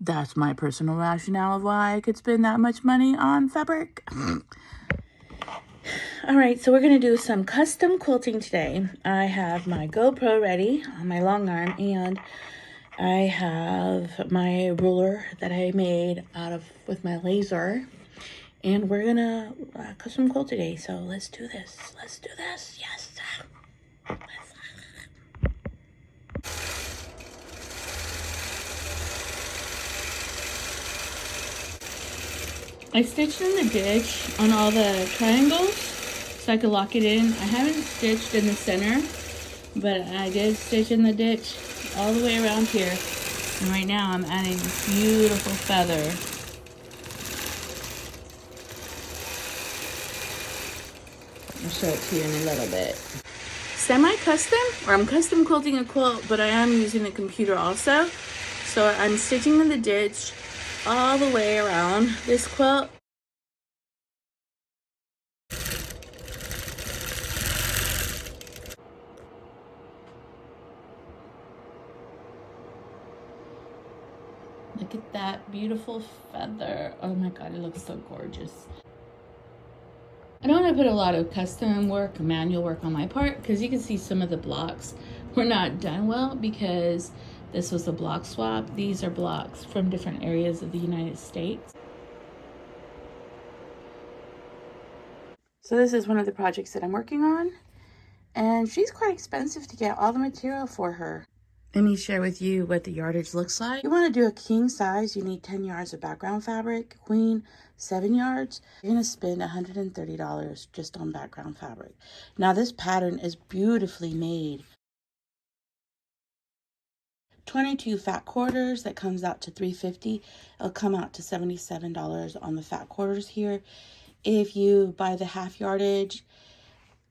That's my personal rationale of why I could spend that much money on fabric. All right, so we're gonna do some custom quilting today. I have my GoPro ready on my long arm, and I have my ruler that I made with my laser, and we're gonna custom quilt today. So let's do this. Let's do this. Yes. I stitched in the ditch on all the triangles so I could lock it in. I haven't stitched in the center, but I did stitch in the ditch all the way around here. And right now I'm adding this beautiful feather. I'll show it to you in a little bit. Semi-custom, or I'm custom quilting a quilt, but I am using the computer also. So I'm stitching in the ditch all the way around this quilt. Look at that beautiful feather. Oh my God, it looks so gorgeous. I don't want to put a lot of custom work, manual work on my part, because you can see some of the blocks were not done well because this was a block swap. These are blocks from different areas of the United States. So this is one of the projects that I'm working on, and she's quite expensive to get all the material for her. Let me share with you what the yardage looks like. You want to do a king size, you need 10 yards of background fabric. Queen, 7 yards. You're going to spend $130 just on background fabric. Now this pattern is beautifully made. 22 fat quarters, that comes out to $350. It'll come out to $77 on the fat quarters here. If you buy the half yardage,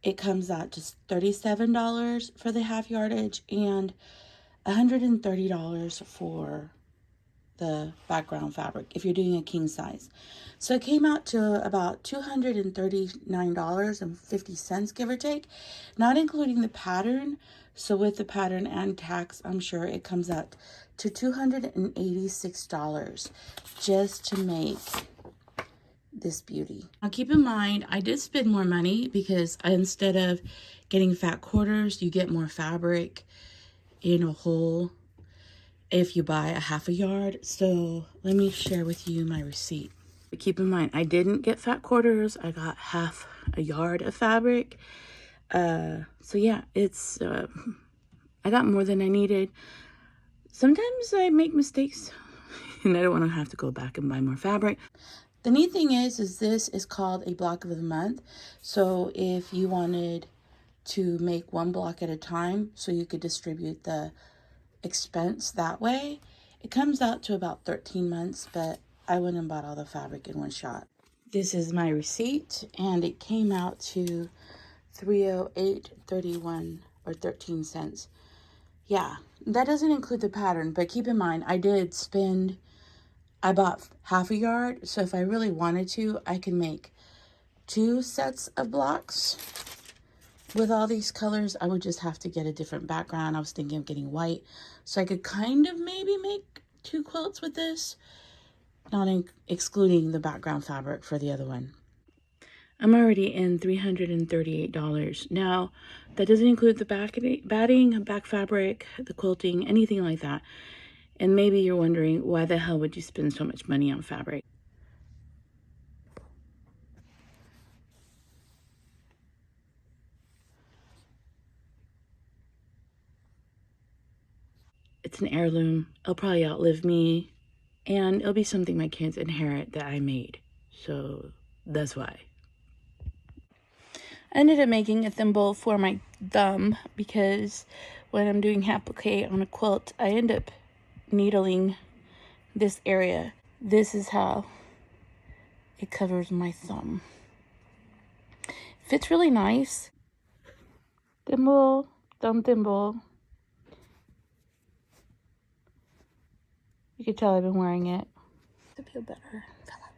it comes out to $37 for the half yardage and $130 for the background fabric if you're doing a king size. So it came out to about $239.50, give or take, not including the pattern. So with the pattern and tax, I'm sure it comes out to $286 just to make this beauty. Now keep in mind, I did spend more money because instead of getting fat quarters, you get more fabric in a whole if you buy a half a yard. So let me share with you my receipt. But keep in mind, I didn't get fat quarters. I got half a yard of fabric. So yeah, it's I got more than I needed. Sometimes I make mistakes and I don't want to have to go back and buy more fabric. The neat thing is this is called a block of the month. So if you wanted to make one block at a time so you could distribute the expense that way, it comes out to about 13 months, but I went and bought all the fabric in one shot. This is my receipt, and it came out to $308.31 or 13 cents. Yeah, that doesn't include the pattern, but keep in mind, I bought half a yard, so if I really wanted to, I can make 2 sets of blocks. With all these colors, I would just have to get a different background. I was thinking of getting white, so I could kind of maybe make 2 quilts with this, not excluding the background fabric for the other one. I'm already in $338. Now, that doesn't include the batting, back fabric, the quilting, anything like that. And maybe you're wondering, why the hell would you spend so much money on fabric? It's an heirloom. It'll probably outlive me. And it'll be something my kids inherit that I made. So that's why. I ended up making a thimble for my thumb because when I'm doing applique on a quilt, I end up needling this area. This is how it covers my thumb. Fits really nice. Thimble, thumb thimble. You can tell I've been wearing it to feel better. Feel a lot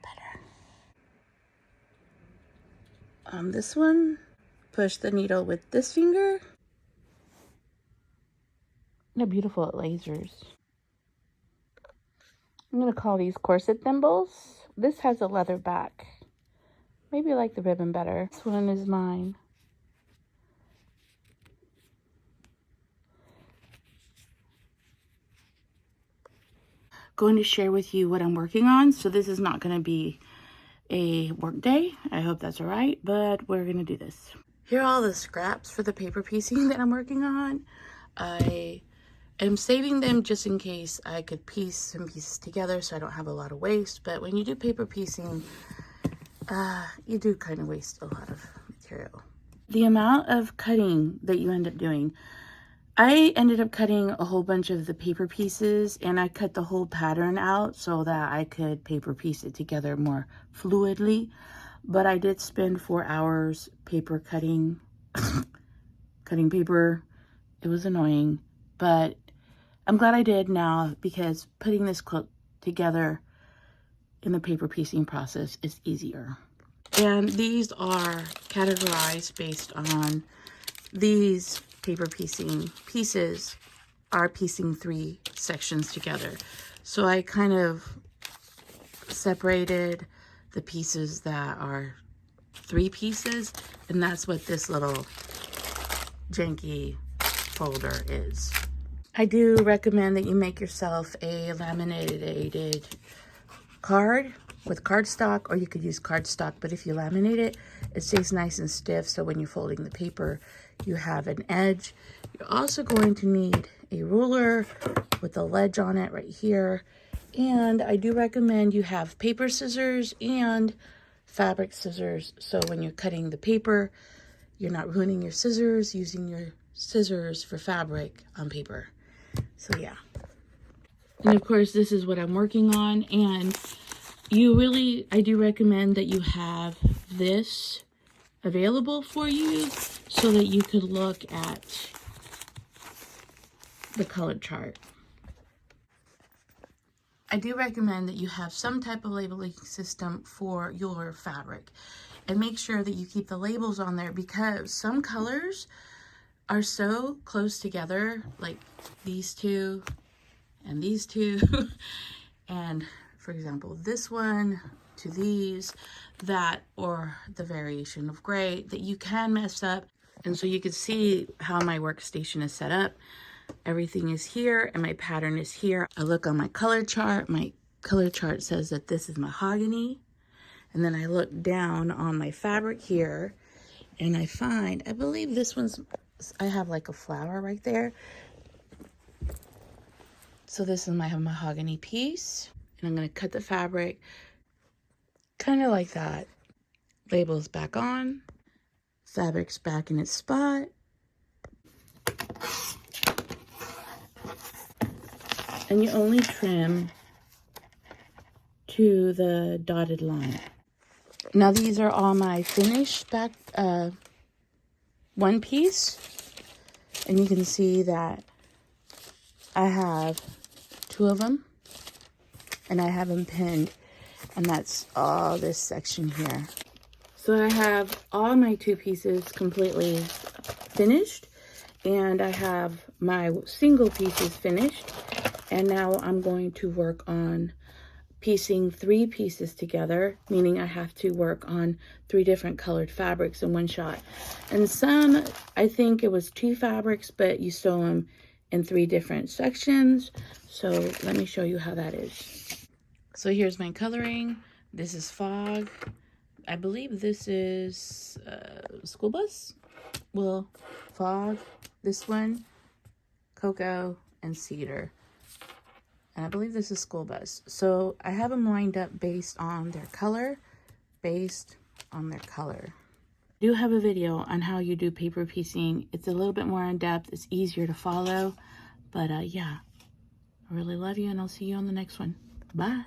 better. This one, push the needle with this finger. They're beautiful at lasers. I'm going to call these corset thimbles. This has a leather back. Maybe I like the ribbon better. This one is mine. Going to share with you what I'm working on. So this is not going to be a work day. I hope that's all right, but we're going to do this. Here are all the scraps for the paper piecing that I'm working on. I am saving them just in case I could piece some pieces together so I don't have a lot of waste. But when you do paper piecing, you do kind of waste a lot of material. The amount of cutting that you end up doing, I ended up cutting a whole bunch of the paper pieces, and I cut the whole pattern out so that I could paper piece it together more fluidly. But I did spend 4 hours paper cutting, cutting paper. It was annoying, but I'm glad I did now, because putting this quilt together in the paper piecing process is easier. And these are categorized based on these paper piecing pieces are piecing 3 sections together. So I kind of separated the pieces that are 3 pieces, and that's what this little janky folder is. I do recommend that you make yourself a laminated card with cardstock, or you could use cardstock, but if you laminate it, it stays nice and stiff, so when you're folding the paper, you have an edge. You're also going to need a ruler with a ledge on it right here, and I do recommend you have paper scissors and fabric scissors, so when you're cutting the paper, you're not ruining your scissors using your scissors for fabric on paper. So yeah. And of course, this is what I'm working on, and I do recommend that you have this available for you so that you could look at the color chart. I do recommend that you have some type of labeling system for your fabric, and make sure that you keep the labels on there, because some colors are so close together, like these two and these two and for example this one to these, that, or the variation of gray, that you can mess up. And so you can see how my workstation is set up. Everything is here and my pattern is here. I look on my color chart. My color chart says that this is mahogany, and then I look down on my fabric here and I find, I believe this one's, I have like a flower right there. So this is my mahogany piece, and I'm going to cut the fabric kind of like that. Labels back on, fabric's back in its spot. And you only trim to the dotted line. Now these are all my finished back one piece, and you can see that I have 2 of them, and I have them pinned, and that's all this section here. So I have all my 2 pieces completely finished, and I have my single pieces finished, and now I'm going to work on piecing 3 pieces together, meaning I have to work on 3 different colored fabrics in one shot. And some, I think it was 2 fabrics, but you sew them in 3 different sections. So let me show you how that is. So here's my coloring. This is fog. I believe this is school bus. Well, fog, this one, cocoa, and cedar. And I believe this is school bus. So I have them lined up based on their color, I do have a video on how you do paper piecing. It's a little bit more in depth. It's easier to follow. But yeah, I really love you, and I'll see you on the next one. Bye.